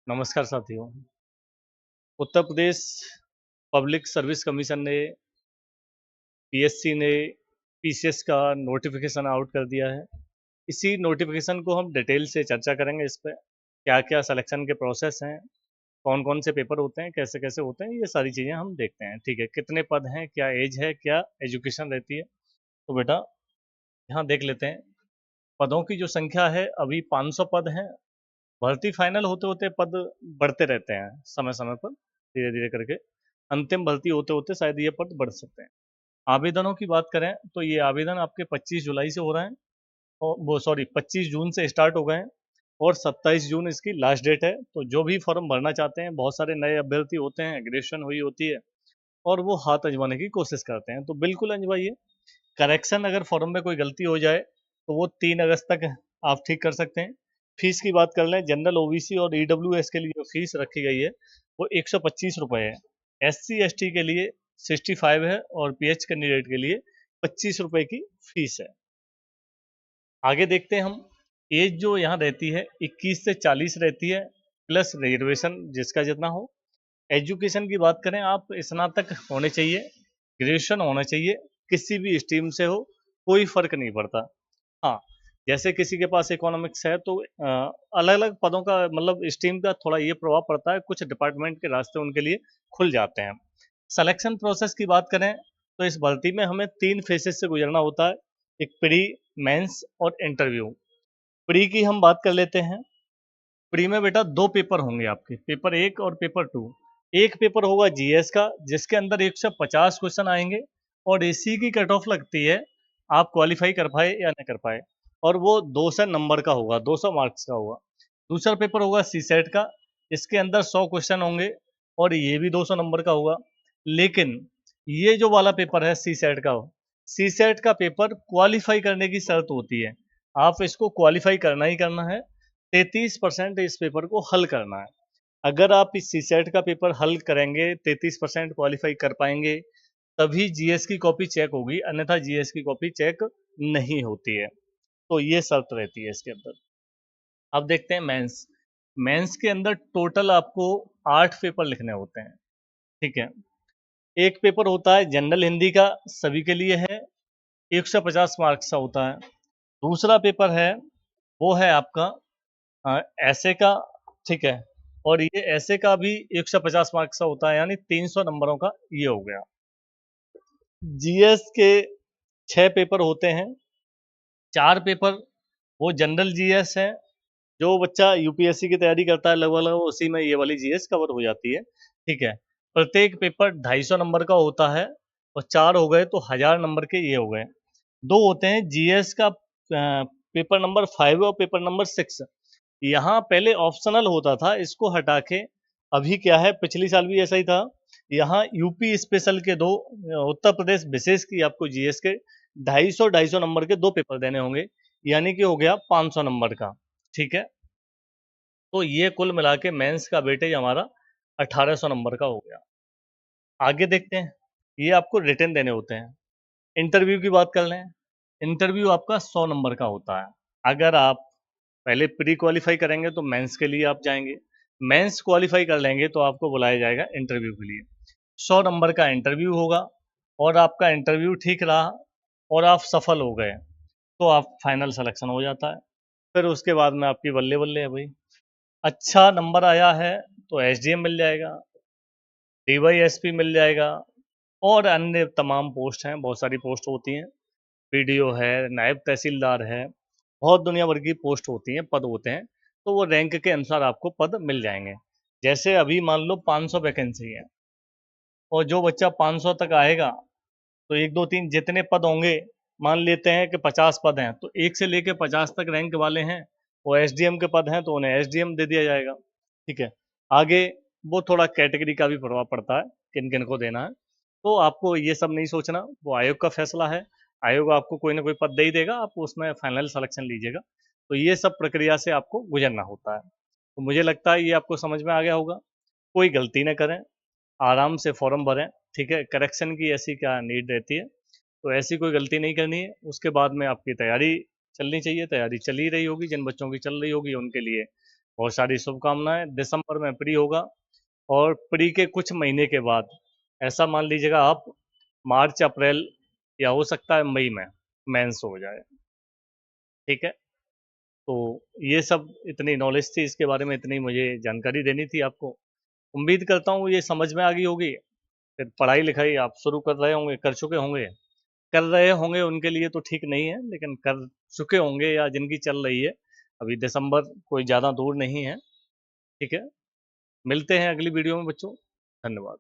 नमस्कार साथियों। Uttar Pradesh public service commission ने पीएससी ने पीसीएस का नोटिफिकेशन आउट कर दिया है। इसी नोटिफिकेशन को हम डिटेल से चर्चा करेंगे। इस पे क्या-क्या सिलेक्शन के प्रोसेस हैं, कौन-कौन से पेपर होते हैं, कैसे-कैसे होते हैं, ये सारी चीज़ें हम देखते हैं। ठीक है, कितने पद हैं, क्या एज है, क्या एजुकेशन रहती है। तो बेटा यहाँ देख लेते हैं। पदों की जो संख्या है अभी 500 पद हैं। भर्ती फाइनल होते-होते पद बढ़ते रहते हैं समय-समय पर, धीरे-धीरे करके। अंतिम भर्ती होते-होते शायद ये पद बढ़ सकते हैं। आवेदनों की बात करें तो ये आवेदन आपके 25 जुलाई से हो रहे हैं और वो सॉरी 25 जून से स्टार्ट हो गए हैं और 27 जून इसकी लास्ट डेट है। तो जो भी फॉर्म भरना चाहते हैं, बहुत सारे नए अभ्यर्थी होते हैं, ग्रेजुएशन हुई होती है और वो हाथ आजमाने की कोशिश करते हैं, तो बिल्कुल आजमाइए। करेक्शन अगर फॉर्म में कोई गलती हो जाए तो वो 3 अगस्त तक आप ठीक कर सकते हैं। फीस की बात कर लें, जनरल ओबीसी और ईडब्ल्यूएस के लिए जो फीस रखी गई है वो 125 रुपये है। एससी एसटी के लिए 65 है और पीएच कैंडिडेट के लिए 25 रुपये की फीस है। आगे देखते हैं हम। एज जो यहाँ रहती है 21 से 40 रहती है, प्लस रिजर्वेशन जिसका जितना हो। एजुकेशन की बात करें, आप स्नातक होने चाहिए, ग्रेजुएशन होना चाहिए, किसी भी स्ट्रीम से हो, कोई फर्क नहीं पड़ता। हाँ, जैसे किसी के पास इकोनॉमिक्स है तो अलग-अलग पदों का मतलब स्ट्रीम का थोड़ा ये प्रभाव पड़ता है, कुछ डिपार्टमेंट के रास्ते उनके लिए खुल जाते हैं। सिलेक्शन प्रोसेस की बात करें तो इस भर्ती में हमें 3 फेजेस से गुजरना होता है, एक प्री, मेंस और इंटरव्यू। प्री की हम बात कर लेते हैं। प्री में बेटा 2 पेपर होंगे आपके, पेपर 1 और पेपर 2। एक पेपर होगा जीएस का जिसके अंदर 150 क्वेश्चन आएंगे और इसी की कट ऑफ लगती है आप क्वालिफाई कर पाए या ना कर पाए, और वो 200 नंबर का होगा, 200 मार्क्स का होगा। दूसरा पेपर होगा सी सेट का, इसके अंदर 100 क्वेश्चन होंगे और ये भी 200 नंबर का होगा। लेकिन ये जो वाला पेपर है सी सेट का, सी सेट का पेपर क्वालिफाई करने की शर्त होती है, आप इसको क्वालिफाई करना ही करना है। 33% इस पेपर को हल करना है। अगर आप इस सीसेट का पेपर हल करेंगे, 33% क्वालिफाई कर पाएंगे, तभी जीएस की कॉपी चेक होगी, अन्यथा जीएस की कॉपी चेक नहीं होती है। तो ये शर्त रहती है इसके अंदर। अब देखते हैं मेंस। मेंस के अंदर टोटल आपको 8 पेपर लिखने होते हैं। ठीक है, एक पेपर होता है जनरल हिंदी का, सभी के लिए है, 150 मार्क्स का होता है। दूसरा पेपर है वो है आपका ऐसे का। ठीक है, और ये ऐसे का भी 150 मार्क्स का होता है, यानी 300 नंबरों का ये हो गया। जीएस के 6 पेपर होते हैं। 4 पेपर वो जनरल जीएस है, जो बच्चा यूपीएससी की तैयारी करता है लगभग लगभग उसी में ये वाली जीएस कवर हो जाती है। ठीक है, प्रत्येक पेपर 250 नंबर का होता है और 4 हो गए तो 1000 नंबर के ये हो गए। 2 होते हैं जीएस का, पेपर नंबर 5 और पेपर नंबर 6। यहाँ पहले ऑप्शनल होता था, इसको हटा के अभी क्या है, पिछली साल भी ऐसा ही था, यहाँ यूपी स्पेशल के 2, उत्तर प्रदेश विशेष की आपको जीएस के 250 नंबर के 2 पेपर देने होंगे, यानी कि हो गया 500 नंबर का। ठीक है, तो ये कुल मिला के मेंस का वेटेज हमारा 1800 नंबर का हो गया। आगे देखते हैं, ये आपको रिटन देने होते हैं। इंटरव्यू की बात कर लें, इंटरव्यू आपका 100 नंबर का होता है। अगर आप पहले प्री क्वालिफाई करेंगे तो मेंस के लिए आप जाएंगे, मेंस क्वालिफाई कर लेंगे तो आपको बुलाया जाएगा इंटरव्यू के लिए। 100 नंबर का इंटरव्यू होगा और आपका इंटरव्यू ठीक रहा और आप सफल हो गए तो आप फाइनल सिलेक्शन हो जाता है। फिर उसके बाद में आपकी बल्ले बल्ले है भाई। अच्छा नंबर आया है तो एसडीएम मिल जाएगा, डीवाईएसपी मिल जाएगा और अन्य तमाम पोस्ट हैं, बहुत सारी पोस्ट होती हैं, बीडीओ है, नायब तहसीलदार है, बहुत दुनिया भर की पोस्ट होती हैं, पद होते हैं, तो वो रैंक के अनुसार आपको पद मिल जाएंगे। जैसे अभी मान लो 500 वैकेंसी है और जो बच्चा 500 तक आएगा तो 1 2 3 जितने पद होंगे, मान लेते हैं कि 50 पद हैं तो 1 से लेके 50 तक रैंक वाले हैं, वो एसडीएम के पद हैं तो उन्हें एसडीएम दे दिया जाएगा। ठीक है, आगे वो थोड़ा कैटेगरी का भी प्रभाव पड़ता है, किन किन को देना है, तो आपको ये सब नहीं सोचना, वो आयोग का फैसला है। आयोग आपको कोई ना कोई पद दे ही देगा, आप उसमें फाइनल सिलेक्शन लीजिएगा। तो ये सब प्रक्रिया से आपको गुजरना होता है। तो मुझे लगता है ये आपको समझ में आ गया होगा। कोई गलती ना करें, आराम से फॉर्म भरें। ठीक है, करेक्शन की ऐसी क्या नीड रहती है, तो ऐसी कोई गलती नहीं करनी है। उसके बाद में आपकी तैयारी चलनी चाहिए, तैयारी चल ही रही होगी, जिन बच्चों की चल रही होगी उनके लिए बहुत सारी शुभकामनाएं। दिसंबर में प्री होगा और प्री के कुछ महीने के बाद, ऐसा मान लीजिएगा आप, मार्च अप्रैल या हो सकता है मई में मेंस हो जाए। ठीक है, तो ये सब इतनी नॉलेज थी इसके बारे में, इतनी मुझे जानकारी देनी थी आपको। उम्मीद करता हूँ ये समझ में आ गई होगी। फिर पढ़ाई लिखाई आप शुरू कर रहे होंगे, कर चुके होंगे, कर रहे होंगे उनके लिए तो ठीक नहीं है, लेकिन कर चुके होंगे या जिनकी चल रही है, अभी दिसंबर कोई ज़्यादा दूर नहीं है। ठीक है, मिलते हैं अगली वीडियो में बच्चों। धन्यवाद।